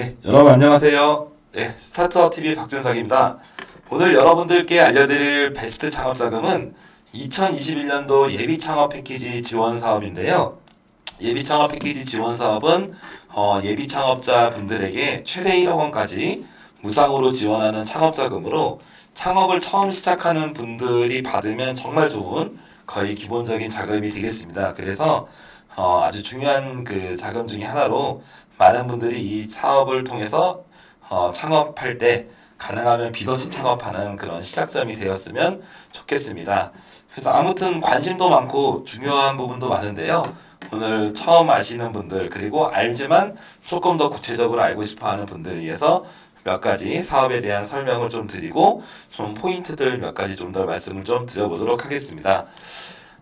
네, 여러분 안녕하세요. 네, 스타트업 TV 박준석입니다. 오늘 여러분들께 알려드릴 베스트 창업 자금은 2021년도 예비 창업 패키지 지원 사업인데요. 예비 창업 패키지 지원 사업은 예비 창업자 분들에게 최대 1억 원까지 무상으로 지원하는 창업 자금으로 창업을 처음 시작하는 분들이 받으면 정말 좋은 거의 기본적인 자금이 되겠습니다. 그래서 아주 중요한 그 자금 중에 하나로 많은 분들이 이 사업을 통해서 창업할 때 가능하면 비더시 창업하는 그런 시작점이 되었으면 좋겠습니다. 그래서 아무튼 관심도 많고 중요한 부분도 많은데요. 오늘 처음 아시는 분들 그리고 알지만 조금 더 구체적으로 알고 싶어하는 분들을 위해서 몇 가지 사업에 대한 설명을 좀 드리고 좀 포인트들 몇 가지 좀 더 말씀을 좀 드려보도록 하겠습니다.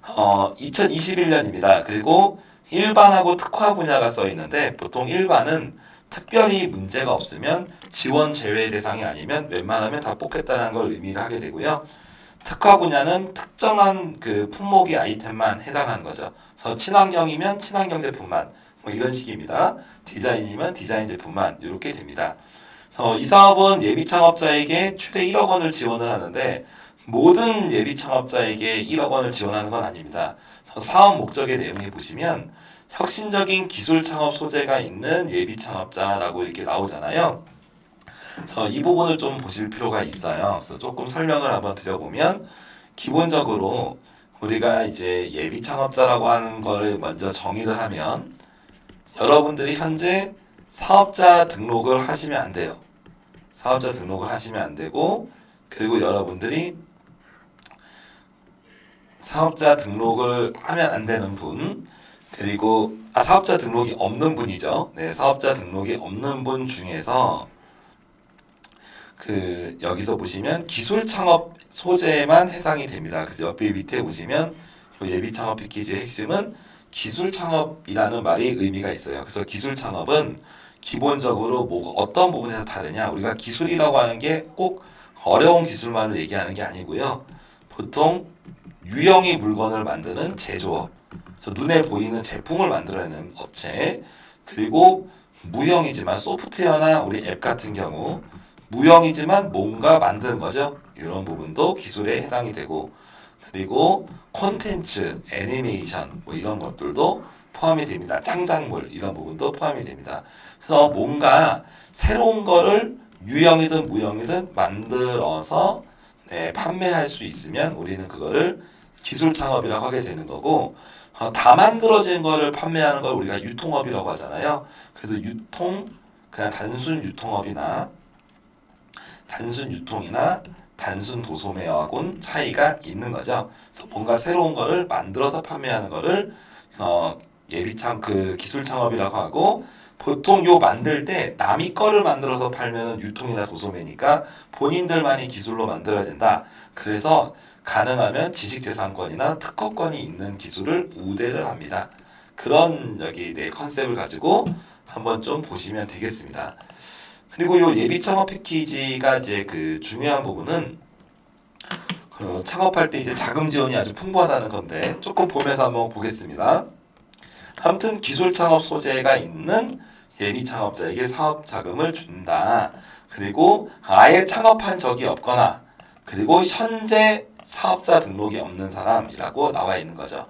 2021년입니다. 그리고 일반하고 특화 분야가 써 있는데 보통 일반은 특별히 문제가 없으면 지원 제외 대상이 아니면 웬만하면 다 뽑겠다는 걸 의미를 하게 되고요. 특화 분야는 특정한 그 품목의 아이템만 해당하는 거죠. 그래서 친환경이면 친환경 제품만 뭐 이런 식입니다. 디자인이면 디자인 제품만 이렇게 됩니다. 이 사업은 예비 창업자에게 최대 1억 원을 지원을 하는데 모든 예비 창업자에게 1억 원을 지원하는 건 아닙니다. 사업 목적의 내용에 보시면 혁신적인 기술 창업 소재가 있는 예비 창업자라고 이렇게 나오잖아요. 그래서 이 부분을 좀 보실 필요가 있어요. 그래서 조금 설명을 한번 드려보면 기본적으로 우리가 이제 예비 창업자라고 하는 거를 먼저 정의를 하면 여러분들이 현재 사업자 등록을 하시면 안 돼요. 사업자 등록을 하시면 안 되고 그리고 여러분들이 사업자 등록을 하면 안 되는 분 그리고 사업자 등록이 없는 분이죠. 네, 사업자 등록이 없는 분 중에서 그 여기서 보시면 기술 창업 소재에만 해당이 됩니다. 그래서 옆에 밑에 보시면 예비 창업 패키지의 핵심은 기술 창업이라는 말이 의미가 있어요. 그래서 기술 창업은 기본적으로 뭐 어떤 부분에서 다르냐? 우리가 기술이라고 하는 게 꼭 어려운 기술만을 얘기하는 게 아니고요. 보통 유형의 물건을 만드는 제조업, 그래서 눈에 보이는 제품을 만들어내는 업체, 그리고 무형이지만 소프트웨어나 우리 앱 같은 경우 무형이지만 뭔가 만드는 거죠. 이런 부분도 기술에 해당이 되고 그리고 콘텐츠, 애니메이션 뭐 이런 것들도 포함이 됩니다. 창작물 이런 부분도 포함이 됩니다. 그래서 뭔가 새로운 거를 유형이든 무형이든 만들어서 판매할 수 있으면 우리는 그거를 기술 창업이라고 하게 되는 거고 다 만들어진 거를 판매하는 걸 우리가 유통업이라고 하잖아요. 그래서 그냥 단순 유통이나 단순 도소매하고는 차이가 있는 거죠. 그래서 뭔가 새로운 거를 만들어서 판매하는 거를 기술 창업이라고 하고 보통 요 만들 때 남이 거를 만들어서 팔면은 유통이나 도소매니까 본인들만이 기술로 만들어야 된다. 그래서 가능하면 지식재산권이나 특허권이 있는 기술을 우대를 합니다. 그런 컨셉을 가지고 한번 좀 보시면 되겠습니다. 그리고 요 예비 창업 패키지가 이제 그 중요한 부분은 창업할 때 이제 자금 지원이 아주 풍부하다는 건데 조금 보면서 한번 보겠습니다. 아무튼 기술 창업 소재가 있는 예비 창업자에게 사업 자금을 준다. 그리고 아예 창업한 적이 없거나 그리고 현재 사업자 등록이 없는 사람이라고 나와 있는 거죠.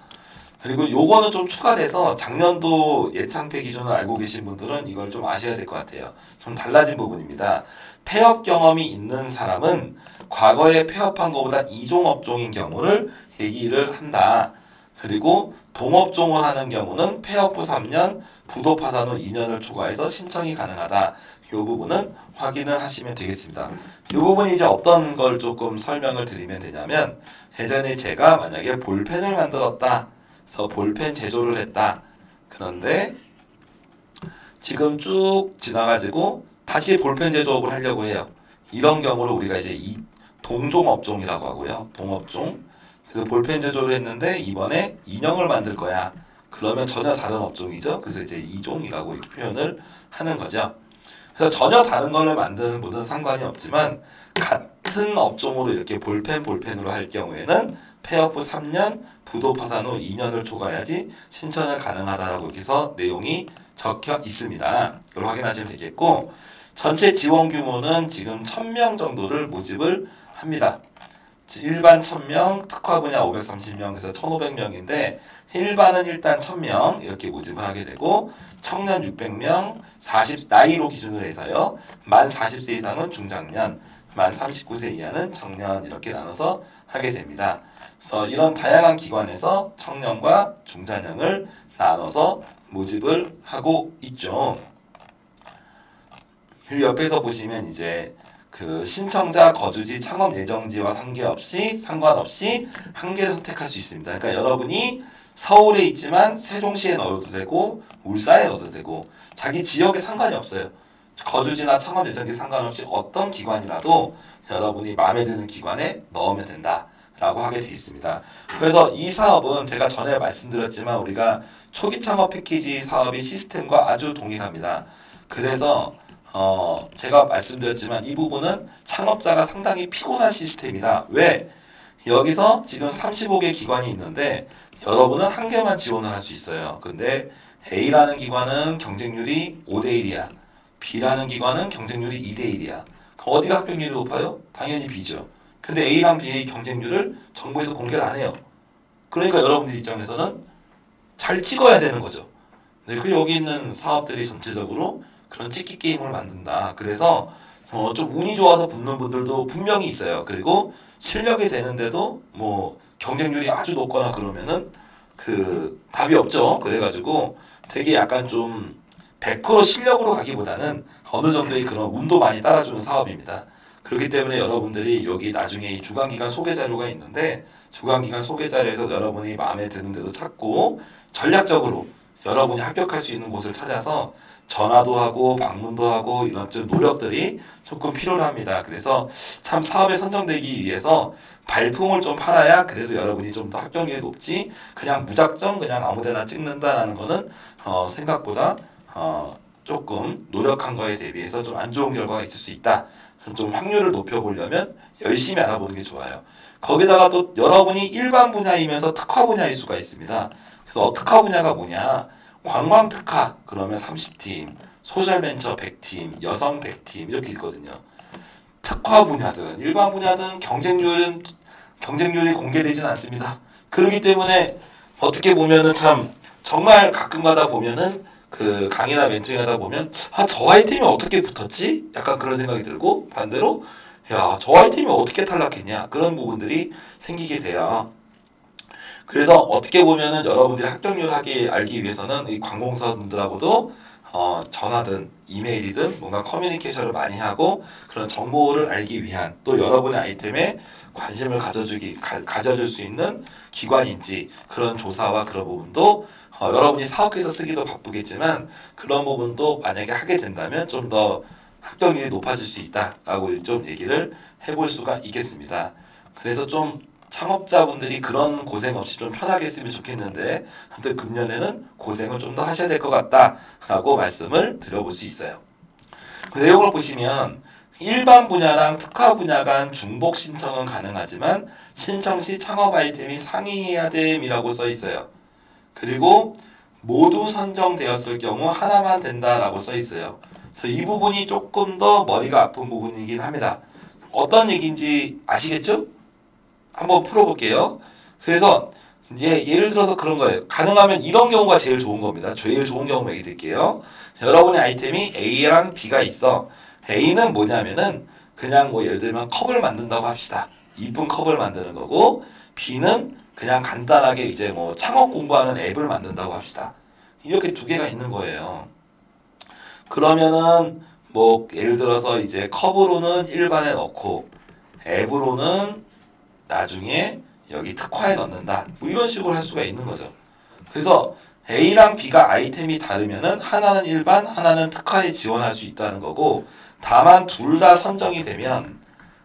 그리고 요거는 좀 추가돼서 작년도 예창패 기준을 알고 계신 분들은 이걸 좀 아셔야 될 것 같아요. 좀 달라진 부분입니다. 폐업 경험이 있는 사람은 과거에 폐업한 것보다 2종 업종인 경우를 얘기를 한다. 그리고 동업종을 하는 경우는 폐업 후 3년, 부도 파산 후 2년을 초과해서 신청이 가능하다. 이 부분은 확인을 하시면 되겠습니다. 이 부분이 이제 어떤 걸 조금 설명을 드리면 되냐면 예전에 제가 만약에 볼펜을 만들었다. 그래서 볼펜 제조를 했다. 그런데 지금 쭉 지나가지고 다시 볼펜 제조업을 하려고 해요. 이런 경우를 우리가 이제 동종업종이라고 하고요. 동업종. 그래서 볼펜 제조를 했는데 이번에 인형을 만들 거야. 그러면 전혀 다른 업종이죠. 그래서 이제 이종이라고 이렇게 표현을 하는 거죠. 그래서 전혀 다른 걸로 만드는 분은 상관이 없지만 같은 업종으로 이렇게 볼펜으로 할 경우에는 폐업 후 3년, 부도 파산 후 2년을 초과해야지 신청을 가능하다라고 이렇게 해서 내용이 적혀 있습니다. 이걸 확인하시면 되겠고, 전체 지원 규모는 지금 1000명 정도를 모집을 합니다. 일반 1000명, 특화 분야 530명, 그래서 1500명인데 일반은 일단 1000명 이렇게 모집을 하게 되고, 청년 600명, 나이로 기준으로 해서요. 만 40세 이상은 중장년, 만 39세 이하는 청년 이렇게 나눠서 하게 됩니다. 그래서 이런 다양한 기관에서 청년과 중장년을 나눠서 모집을 하고 있죠. 그리고 옆에서 보시면 이제 그 신청자 거주지 창업 예정지와 상관없이 한 개를 선택할 수 있습니다. 그러니까 여러분이 서울에 있지만 세종시에 넣어도 되고 울산에 넣어도 되고 자기 지역에 상관이 없어요. 거주지나 창업 예정지 상관없이 어떤 기관이라도 여러분이 마음에 드는 기관에 넣으면 된다라고 하게 되어 있습니다. 그래서 이 사업은 제가 전에 말씀드렸지만 우리가 초기 창업 패키지 사업의 시스템과 아주 동일합니다. 그래서 제가 말씀드렸지만 이 부분은 창업자가 상당히 피곤한 시스템이다. 왜? 여기서 지금 35개 기관이 있는데 여러분은 한 개만 지원을 할 수 있어요. 근데 A라는 기관은 경쟁률이 5대1이야. B라는 기관은 경쟁률이 2대1이야. 어디가 합격률이 높아요? 당연히 B죠. 근데 A랑 B의 경쟁률을 정부에서 공개를 안 해요. 그러니까 여러분들 입장에서는 잘 찍어야 되는 거죠. 네, 그 여기 있는 사업들이 전체적으로 그런 찍기 게임을 만든다. 그래서 좀 운이 좋아서 붙는 분들도 분명히 있어요. 그리고 실력이 되는데도 뭐 경쟁률이 아주 높거나 그러면은 그 답이 없죠. 그래가지고 되게 약간 좀 100% 실력으로 가기보다는 어느 정도의 그런 운도 많이 따라주는 사업입니다. 그렇기 때문에 여러분들이 여기 나중에 이 주간기간 소개 자료가 있는데 주간기간 소개 자료에서 여러분이 마음에 드는 데도 찾고 전략적으로 여러분이 합격할 수 있는 곳을 찾아서 전화도 하고 방문도 하고 이런 좀 노력들이 조금 필요합니다. 그래서 참 사업에 선정되기 위해서 발품을 좀 팔아야 그래도 여러분이 좀 더 합격률이 높지 그냥 무작정 그냥 아무데나 찍는다라는 거는 생각보다 조금 노력한 거에 대비해서 좀 안 좋은 결과가 있을 수 있다. 좀 확률을 높여보려면 열심히 알아보는 게 좋아요. 거기다가 또 여러분이 일반 분야이면서 특화 분야일 수가 있습니다. 그래서 특화 분야가 뭐냐? 관광 특화 그러면 30팀, 소셜벤처 100팀, 여성 100팀 이렇게 있거든요. 특화 분야든 일반 분야든 경쟁률이 공개되진 않습니다. 그렇기 때문에 어떻게 보면은 참 정말 가끔가다 보면은 그 강의나 멘토링 하다 보면 저 아이템이 어떻게 붙었지? 약간 그런 생각이 들고 반대로 저 아이템이 어떻게 탈락했냐? 그런 부분들이 생기게 돼요. 그래서 어떻게 보면은 여러분들이 합격률 알기 위해서는 이 관공서분들하고도 전화든 이메일이든 뭔가 커뮤니케이션을 많이 하고 그런 정보를 알기 위한 또 여러분의 아이템에 관심을 가져줄 수 있는 기관인지 그런 조사와 그런 부분도 여러분이 사업해서 쓰기도 바쁘겠지만 그런 부분도 만약에 하게 된다면 좀 더 합격률이 높아질 수 있다라고 좀 얘기를 해볼 수가 있겠습니다. 그래서 좀 창업자분들이 그런 고생 없이 좀 편하게 했으면 좋겠는데 아무튼 금년에는 고생을 좀 더 하셔야 될 것 같다라고 말씀을 드려볼 수 있어요. 그 내용을 보시면 일반 분야랑 특화 분야 간 중복 신청은 가능하지만 신청 시 창업 아이템이 상이해야 됨이라고 써 있어요. 그리고 모두 선정되었을 경우 하나만 된다라고 써 있어요. 그래서 이 부분이 조금 더 머리가 아픈 부분이긴 합니다. 어떤 얘기인지 아시겠죠? 한번 풀어볼게요. 그래서 이제 예를 들어서 그런 거예요. 가능하면 이런 경우가 제일 좋은 겁니다. 제일 좋은 경우 얘기 드릴게요. 여러분의 아이템이 A랑 B가 있어. A는 뭐냐면은 그냥 뭐 예를 들면 컵을 만든다고 합시다. 이쁜 컵을 만드는 거고 B는 그냥 간단하게 이제 뭐 창업 공부하는 앱을 만든다고 합시다. 이렇게 두 개가 있는 거예요. 그러면은 뭐 예를 들어서 이제 컵으로는 일반에 넣고 앱으로는 나중에 여기 특화에 넣는다. 뭐 이런 식으로 할 수가 있는 거죠. 그래서 A랑 B가 아이템이 다르면은 하나는 일반, 하나는 특화에 지원할 수 있다는 거고 다만 둘 다 선정이 되면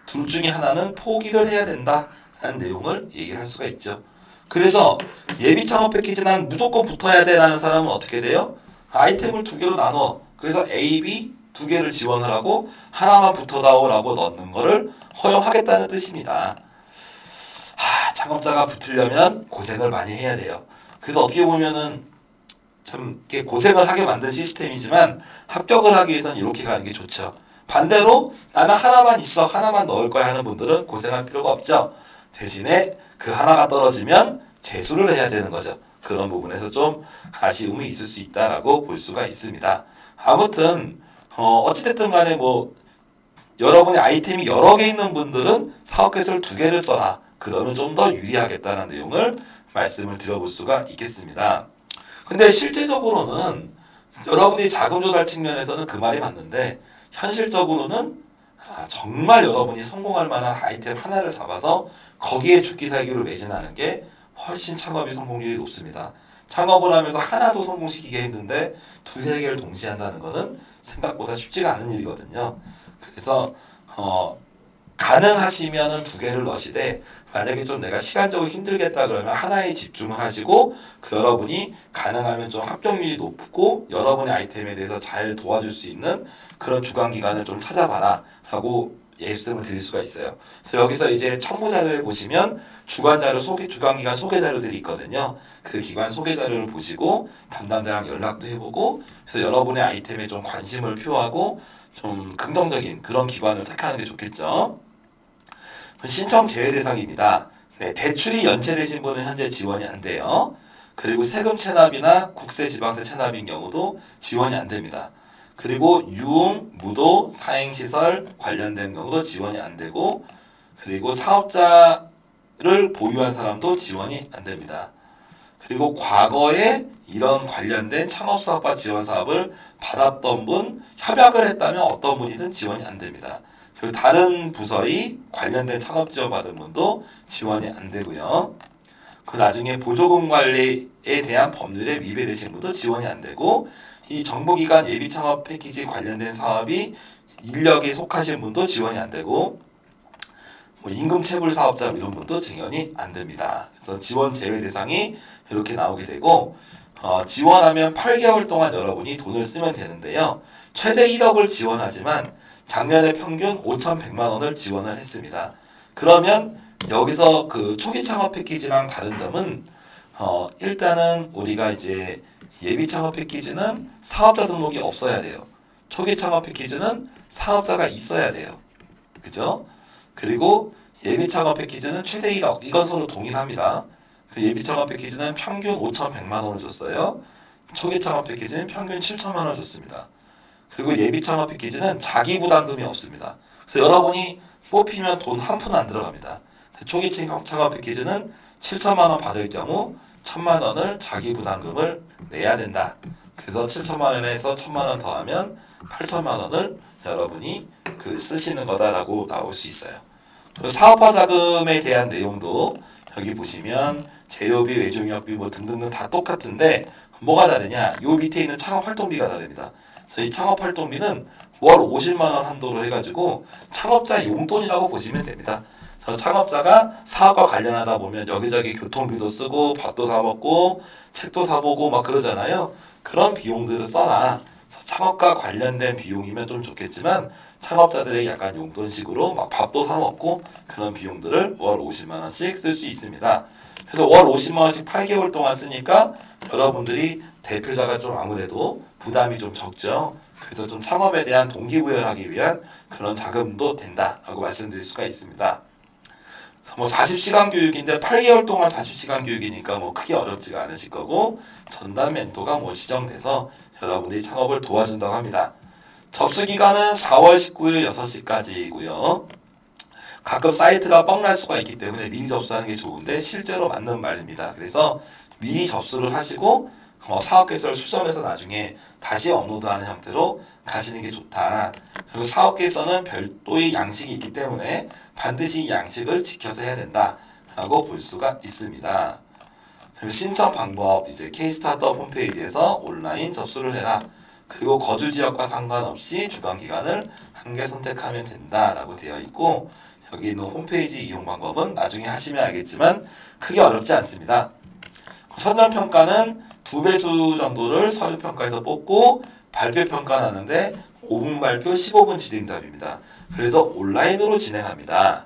둘 중에 하나는 포기를 해야 된다라는 내용을 얘기할 수가 있죠. 그래서 예비 창업 패키지 난 무조건 붙어야 돼라는 사람은 어떻게 돼요? 아이템을 두 개로 나눠. 그래서 A, B 두 개를 지원을 하고 하나만 붙어다오라고 넣는 거를 허용하겠다는 뜻입니다. 창업자가 붙으려면 고생을 많이 해야 돼요. 그래서 어떻게 보면은 참 이렇게 고생을 하게 만든 시스템이지만 합격을 하기 위해서는 이렇게 가는 게 좋죠. 반대로 나는 하나만 있어, 하나만 넣을 거야 하는 분들은 고생할 필요가 없죠. 대신에 그 하나가 떨어지면 재수를 해야 되는 거죠. 그런 부분에서 좀 아쉬움이 있을 수 있다라고 볼 수가 있습니다. 아무튼 어찌됐든 간에 뭐 여러분의 아이템이 여러 개 있는 분들은 사업계획서를 2개를 써라. 그러면 좀 더 유리하겠다는 내용을 말씀을 드려볼 수가 있겠습니다. 근데 실제적으로는 여러분이 자금 조달 측면에서는 그 말이 맞는데 현실적으로는 정말 여러분이 성공할 만한 아이템 하나를 잡아서 거기에 죽기살기로 매진하는 게 훨씬 창업이 성공률이 높습니다. 창업을 하면서 하나도 성공시키기 힘든데 2-3개를 동시에 한다는 것은 생각보다 쉽지가 않은 일이거든요. 그래서 가능하시면은 2개를 넣으시되 만약에 좀 내가 시간적으로 힘들겠다 그러면 하나에 집중을 하시고 그 여러분이 가능하면 좀 합격률이 높고 여러분의 아이템에 대해서 잘 도와줄 수 있는 그런 주관기관을 좀 찾아봐라 라고 말씀을 드릴 수가 있어요. 그래서 여기서 이제 첨부 자료에 보시면 주관기관 소개 자료들이 있거든요. 그 기관 소개 자료를 보시고 담당자랑 연락도 해보고 그래서 여러분의 아이템에 좀 관심을 표하고 좀 긍정적인 그런 기관을 택하는 게 좋겠죠. 신청 제외 대상입니다. 네, 대출이 연체되신 분은 현재 지원이 안 돼요. 그리고 세금 체납이나 국세 지방세 체납인 경우도 지원이 안 됩니다. 그리고 유흥, 무도, 사행시설 관련된 경우도 지원이 안 되고 그리고 사업자를 보유한 사람도 지원이 안 됩니다. 그리고 과거에 이런 관련된 창업사업과 지원사업을 받았던 분, 협약을 했다면 어떤 분이든 지원이 안 됩니다. 그리고 다른 부서의 관련된 창업 지원 받은 분도 지원이 안 되고요. 그 나중에 보조금 관리에 대한 법률에 위배되신 분도 지원이 안 되고 이 정보기관 예비창업 패키지 관련된 사업이 인력에 속하신 분도 지원이 안 되고 뭐 임금체불 사업자 이런 분도 지원이 안 됩니다. 그래서 지원 제외 대상이 이렇게 나오게 되고 지원하면 8개월 동안 여러분이 돈을 쓰면 되는데요. 최대 1억을 지원하지만 작년에 평균 5,100만 원을 지원을 했습니다. 그러면 여기서 그 초기 창업 패키지랑 다른 점은 일단은 우리가 이제 예비 창업 패키지는 사업자 등록이 없어야 돼요. 초기 창업 패키지는 사업자가 있어야 돼요. 그죠? 그리고 예비 창업 패키지는 최대 1억 이건 서로 동일합니다. 그 예비 창업 패키지는 평균 5,100만 원을 줬어요. 초기 창업 패키지는 평균 7천만 원을 줬습니다. 그리고 예비 창업 패키지는 자기 부담금이 없습니다. 그래서 여러분이 뽑히면 돈 한 푼 안 들어갑니다. 초기 창업 패키지는 7천만 원 받을 경우 1,000만 원을 자기 부담금을 내야 된다. 그래서 7천만 원에서 1,000만 원 더하면 8천만 원을 여러분이 쓰시는 거다라고 나올 수 있어요. 사업화 자금에 대한 내용도 여기 보시면 재료비, 외주인력비 뭐 등등등 다 똑같은데 뭐가 다르냐? 요 밑에 있는 창업 활동비가 다릅니다. 그래서 이 창업 활동비는 월 50만 원 한도로 해가지고 창업자 용돈이라고 보시면 됩니다. 그래서 창업자가 사업과 관련하다 보면 여기저기 교통비도 쓰고 밥도 사 먹고 책도 사보고 막 그러잖아요. 그런 비용들을 써라. 창업과 관련된 비용이면 좀 좋겠지만 창업자들의 약간 용돈식으로 막 밥도 사 먹고 그런 비용들을 월 50만 원씩 쓸 수 있습니다. 그래서 월 50만 원씩 8개월 동안 쓰니까 여러분들이 대표자가 좀 아무래도 부담이 좀 적죠. 그래서 좀 창업에 대한 동기부여를 하기 위한 그런 자금도 된다라고 말씀드릴 수가 있습니다. 뭐 40시간 교육인데 8개월 동안 40시간 교육이니까 뭐 크게 어렵지가 않으실 거고 전담 멘토가 뭐 지정돼서 여러분들이 창업을 도와준다고 합니다. 접수 기간은 4월 19일 6시까지이고요. 가끔 사이트가 뻥날 수가 있기 때문에 미리 접수하는 게 좋은데 실제로 맞는 말입니다. 그래서 미리 접수를 하시고 사업계획서를 수정해서 나중에 다시 업로드하는 형태로 가시는 게 좋다. 그리고 사업계획서는 별도의 양식이 있기 때문에 반드시 이 양식을 지켜서 해야 된다라고 볼 수가 있습니다. 그리고 신청 방법 이제 K-스타트업 홈페이지에서 온라인 접수를 해라. 그리고 거주 지역과 상관없이 주관 기간을 한 개 선택하면 된다라고 되어 있고 여기 있는 홈페이지 이용 방법은 나중에 하시면 알겠지만 크게 어렵지 않습니다. 선정평가는 2배수 정도를 서류평가에서 뽑고 발표평가 하는데 5분 발표 15분 질의응답입니다. 그래서 온라인으로 진행합니다.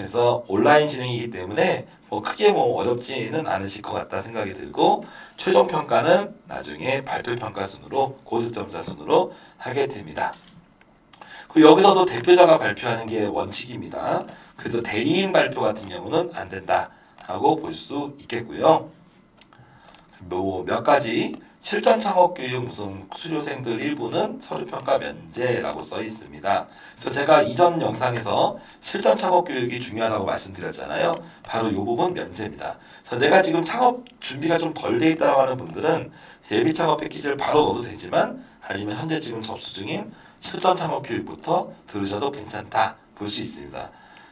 그래서 온라인 진행이기 때문에 뭐 크게 뭐 어렵지는 않으실 것 같다 생각이 들고 최종 평가는 나중에 발표 평가 순으로 고득점자 순으로 하게 됩니다. 그 여기서도 대표자가 발표하는 게 원칙입니다. 그래서 대리인 발표 같은 경우는 안 된다라고 볼 수 있겠고요. 뭐 몇 가지 실전 창업 교육 무슨 수료생들 일부는 서류 평가 면제라고 써 있습니다. 그래서 제가 이전 영상에서 실전 창업 교육이 중요하다고 말씀드렸잖아요. 바로 이 부분 면제입니다. 그래서 내가 지금 창업 준비가 좀 덜 돼 있다고 하는 분들은 예비 창업 패키지를 바로 넣어도 되지만 아니면 현재 지금 접수 중인 실전 창업 교육부터 들으셔도 괜찮다 볼 수 있습니다.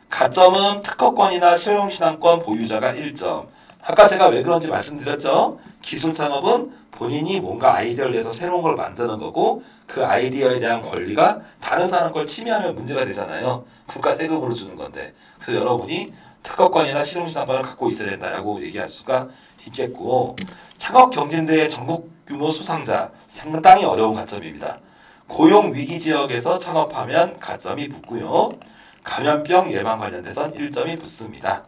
가점은 특허권이나 실용신앙권 보유자가 1점. 아까 제가 왜 그런지 말씀드렸죠. 기술 창업은 본인이 뭔가 아이디어를 내서 새로운 걸 만드는 거고 그 아이디어에 대한 권리가 다른 사람 걸 침해하면 문제가 되잖아요. 국가 세금으로 주는 건데. 그래서 여러분이 특허권이나 실용신앙권을 갖고 있어야 된다라고 얘기할 수가 있겠고 창업 경진대회 전국 규모 수상자 상당히 어려운 가점입니다. 고용 위기 지역에서 창업하면 가점이 붙고요. 감염병 예방 관련돼선 1점이 붙습니다.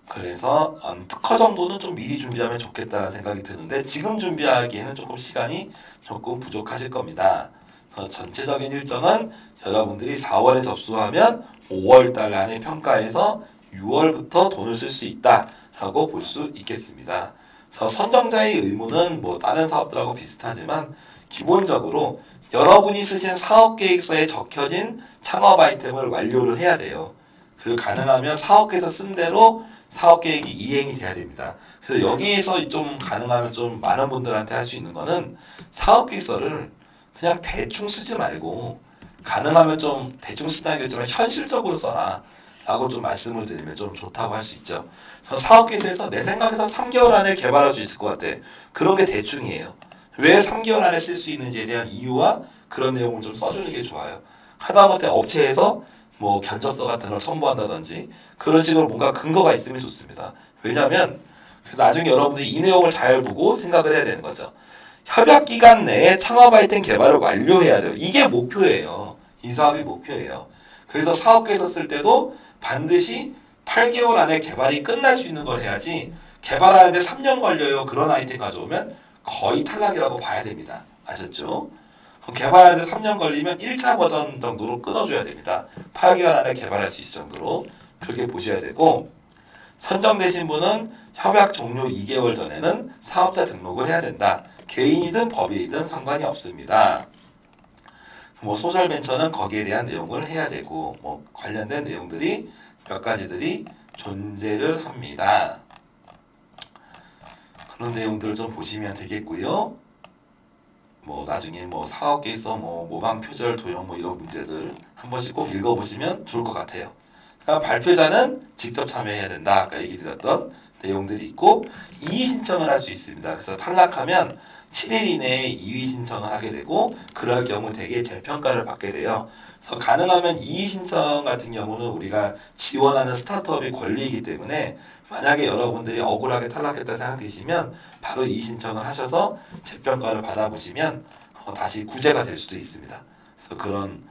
그래서 특허 정도는 좀 미리 준비하면 좋겠다는 생각이 드는데 지금 준비하기에는 조금 시간이 조금 부족하실 겁니다. 그래서 전체적인 일정은 여러분들이 4월에 접수하면 5월달 안에 평가해서 6월부터 돈을 쓸 수 있다라고 볼 수 있겠습니다. 그래서 선정자의 의무는 뭐 다른 사업들하고 비슷하지만 기본적으로 여러분이 쓰신 사업계획서에 적혀진 창업 아이템을 완료를 해야 돼요. 그리고 가능하면 사업계획서 쓴 대로 사업계획이 이행이 돼야 됩니다. 그래서 여기에서 좀 가능하면 좀 많은 분들한테 할 수 있는 거는 사업계획서를 그냥 대충 쓰지 말고 가능하면 좀 대충 쓰다는 겠지만 현실적으로 써라 라고 좀 말씀을 드리면 좀 좋다고 할 수 있죠. 그래서 사업계획서에서 내 생각에서 3개월 안에 개발할 수 있을 것 같아. 그런 게 대충이에요. 왜 3개월 안에 쓸 수 있는지에 대한 이유와 그런 내용을 좀 써주는 게 좋아요. 하다못해 업체에서 뭐 견적서 같은 걸 첨부한다든지 그런 식으로 뭔가 근거가 있으면 좋습니다. 왜냐하면 나중에 여러분들이 이 내용을 잘 보고 생각을 해야 되는 거죠. 협약 기간 내에 창업 아이템 개발을 완료해야 돼요. 이게 목표예요. 이 사업이 목표예요. 그래서 사업계획서 쓸 때도 반드시 8개월 안에 개발이 끝날 수 있는 걸 해야지 개발하는데 3년 걸려요. 그런 아이템 가져오면 거의 탈락이라고 봐야 됩니다. 아셨죠? 개발하는데 3년 걸리면 1차 버전 정도로 끊어줘야 됩니다. 8개월 안에 개발할 수 있을 정도로 그렇게 보셔야 되고 선정되신 분은 협약 종료 2개월 전에는 사업자 등록을 해야 된다. 개인이든 법인이든 상관이 없습니다. 뭐 소셜벤처는 거기에 대한 내용을 해야 되고 뭐 관련된 내용들이 몇 가지들이 존재를 합니다. 그런 내용들을 좀 보시면 되겠고요. 뭐 나중에 뭐 사업계획서 뭐 모방 표절 도용 뭐 이런 문제들 한 번씩 꼭 읽어보시면 좋을 것 같아요. 그러니까 발표자는 직접 참여해야 된다. 아까 얘기 드렸던 내용들이 있고 이의 신청을 할 수 있습니다. 그래서 탈락하면 7일 이내에 이의 신청을 하게 되고 그럴 경우 대개 재평가를 받게 돼요. 그래서 가능하면 이의 신청 같은 경우는 우리가 지원하는 스타트업의 권리이기 때문에 만약에 여러분들이 억울하게 탈락했다 생각되시면 바로 이의 신청을 하셔서 재평가를 받아보시면 다시 구제가 될 수도 있습니다. 그래서 그런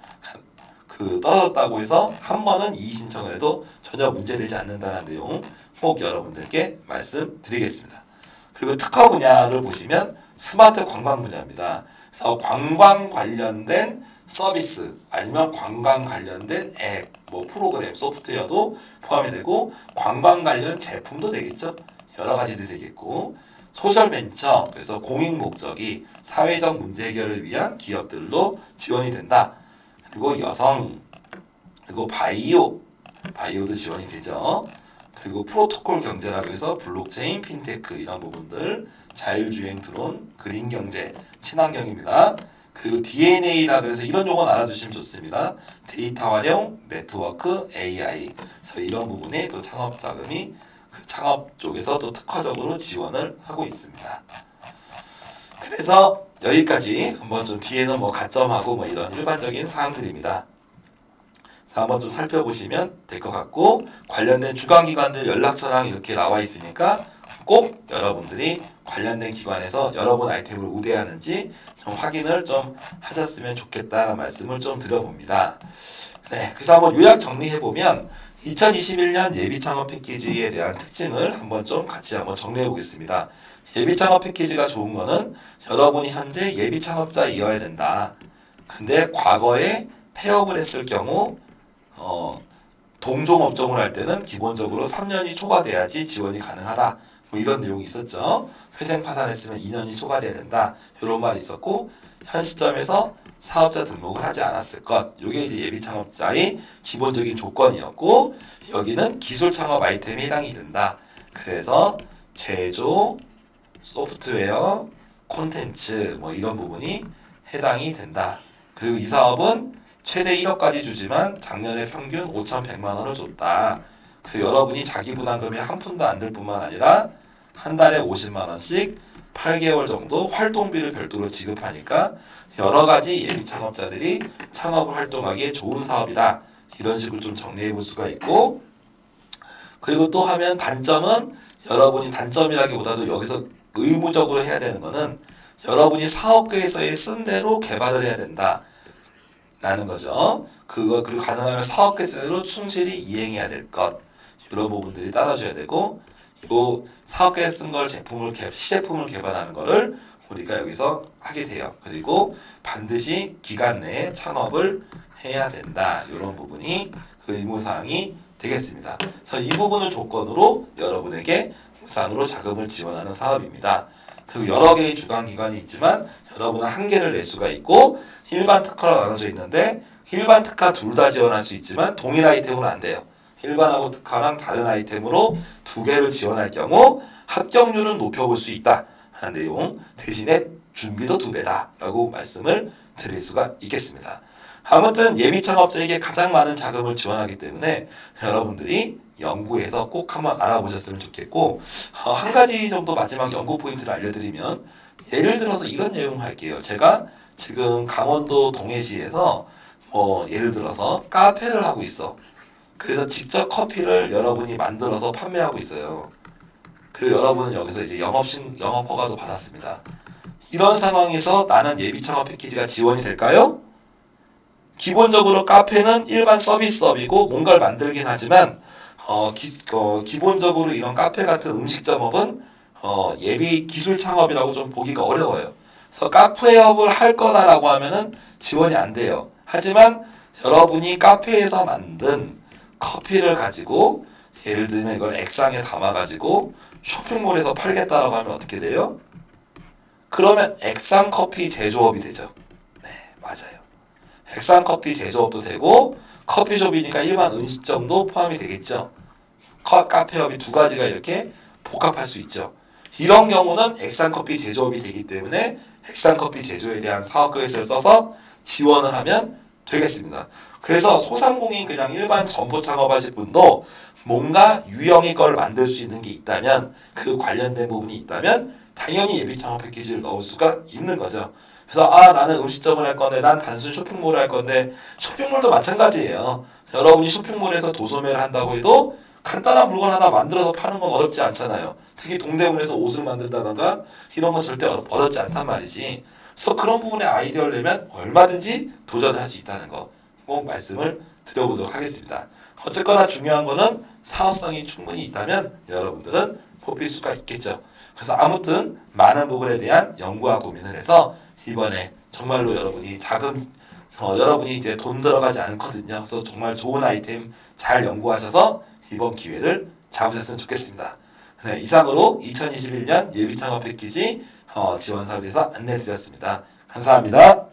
떨어졌다고 해서 한 번은 이의 신청을 해도 전혀 문제되지 않는다는 내용 꼭 여러분들께 말씀드리겠습니다. 그리고 특허 분야를 보시면 스마트 관광 분야입니다. 그래서 관광 관련된 서비스 아니면 관광 관련된 앱, 뭐 프로그램, 소프트웨어도 포함이 되고 관광 관련 제품도 되겠죠. 여러 가지도 되겠고 소셜벤처, 그래서 공익 목적이 사회적 문제 해결을 위한 기업들도 지원이 된다. 그리고 여성, 그리고 바이오도 지원이 되죠. 그리고 프로토콜 경제라고 해서 블록체인, 핀테크 이런 부분들, 자율주행 드론, 그린 경제, 친환경입니다. 그리고 DNA라 그래서 이런 용어는 알아두시면 좋습니다. 데이터 활용, 네트워크, AI. 그래서 이런 부분에 또 창업 자금이 그 창업 쪽에서 또 특화적으로 지원을 하고 있습니다. 그래서 여기까지 한번 좀 뒤에는 뭐 가점하고 뭐 이런 일반적인 사항들입니다. 한번 좀 살펴보시면 될 것 같고 관련된 주관기관들 연락처랑 이렇게 나와 있으니까 꼭 여러분들이 관련된 기관에서 여러분 아이템을 우대하는지 좀 확인을 좀 하셨으면 좋겠다는 말씀을 좀 드려봅니다. 네, 그래서 한번 요약 정리해보면 2021년 예비창업 패키지에 대한 특징을 한번 좀 같이 한번 정리해 보겠습니다. 예비창업 패키지가 좋은 거는 여러분이 현재 예비창업자이어야 된다. 근데 과거에 폐업을 했을 경우 동종업종을 할 때는 기본적으로 3년이 초과돼야지 지원이 가능하다. 뭐 이런 내용이 있었죠. 회생 파산했으면 2년이 초과돼야 된다. 이런 말이 있었고 현 시점에서 사업자 등록을 하지 않았을 것. 이게 이제 예비창업자의 기본적인 조건이었고 여기는 기술창업 아이템에 해당이 된다. 그래서 제조, 소프트웨어, 콘텐츠 뭐 이런 부분이 해당이 된다. 그리고 이 사업은 최대 1억까지 주지만 작년에 평균 5,100만 원을 줬다. 그리고 여러분이 자기 부담금이 한 푼도 안 들 뿐만 아니라 한 달에 50만 원씩 8개월 정도 활동비를 별도로 지급하니까 여러 가지 예비 창업자들이 창업을 활동하기에 좋은 사업이다. 이런 식으로 좀 정리해 볼 수가 있고 그리고 또 하면 단점은 여러분이 단점이라기보다도 여기서 의무적으로 해야 되는 거는 여러분이 사업계획서에 쓴 대로 개발을 해야 된다. 라는 거죠. 그리고 가능하면 사업계획서대로 충실히 이행해야 될 것. 이런 부분들이 따라줘야 되고 요 사업계획 쓴 걸 시제품을 개발하는 거를 우리가 여기서 하게 돼요. 그리고 반드시 기간 내에 창업을 해야 된다. 이런 부분이 의무사항이 되겠습니다. 그래서 이 부분을 조건으로 여러분에게 무상으로 자금을 지원하는 사업입니다. 그리고 여러 개의 주관기관이 있지만 여러분은 한 개를 낼 수가 있고 일반 특화로 나눠져 있는데 일반 특화 둘 다 지원할 수 있지만 동일 아이템은 안 돼요. 일반하고 특화랑 다른 아이템으로 두 개를 지원할 경우 합격률은 높여볼 수 있다 하는 내용 대신에 준비도 2배다 라고 말씀을 드릴 수가 있겠습니다. 아무튼 예비창업자에게 가장 많은 자금을 지원하기 때문에 여러분들이 연구해서 꼭 한번 알아보셨으면 좋겠고 한 가지 정도 마지막 연구 포인트를 알려드리면 예를 들어서 이런 내용을 할게요. 제가 지금 강원도 동해시에서 예를 들어서 카페를 하고 있어. 그래서 직접 커피를 여러분이 만들어서 판매하고 있어요. 그리고 여러분은 여기서 이제 영업 허가도 받았습니다. 이런 상황에서 나는 예비창업 패키지가 지원이 될까요? 기본적으로 카페는 일반 서비스업이고 뭔가를 만들긴 하지만 기본적으로 이런 카페 같은 음식점업은 예비 기술 창업이라고 좀 보기가 어려워요. 그래서 카페업을 할 거다라고 하면은 지원이 안 돼요. 하지만 여러분이 카페에서 만든 커피를 가지고 예를 들면 이걸 액상에 담아가지고 쇼핑몰에서 팔겠다라고 하면 어떻게 돼요? 그러면 액상 커피 제조업이 되죠. 네, 맞아요. 액상 커피 제조업도 되고 커피숍이니까 일반 음식점도 포함이 되겠죠. 카페업이 두 가지가 이렇게 복합할 수 있죠. 이런 경우는 액상 커피 제조업이 되기 때문에 액상 커피 제조에 대한 사업 계획서를 써서 지원을 하면 되겠습니다. 그래서 소상공인 그냥 일반 점포 창업하실 분도 뭔가 유형의 걸 만들 수 있는 게 있다면 그 관련된 부분이 있다면 당연히 예비 창업 패키지를 넣을 수가 있는 거죠. 그래서 나는 음식점을 할 건데 난 단순 쇼핑몰을 할 건데 쇼핑몰도 마찬가지예요. 여러분이 쇼핑몰에서 도소매를 한다고 해도 간단한 물건 하나 만들어서 파는 건 어렵지 않잖아요. 특히 동대문에서 옷을 만든다던가 이런 건 절대 어렵지 않단 말이지. 그래서 그런 부분에 아이디어를 내면 얼마든지 도전을 할 수 있다는 거 꼭 말씀을 드려보도록 하겠습니다. 어쨌거나 중요한 거는 사업성이 충분히 있다면 여러분들은 뽑힐 수가 있겠죠. 그래서 아무튼 많은 부분에 대한 연구와 고민을 해서 이번에 정말로 여러분이 여러분이 이제 돈 들어가지 않거든요. 그래서 정말 좋은 아이템 잘 연구하셔서 이번 기회를 잡으셨으면 좋겠습니다. 네, 이상으로 2021년 예비창업 패키지 지원 사업에 대해서 안내해 드렸습니다. 감사합니다.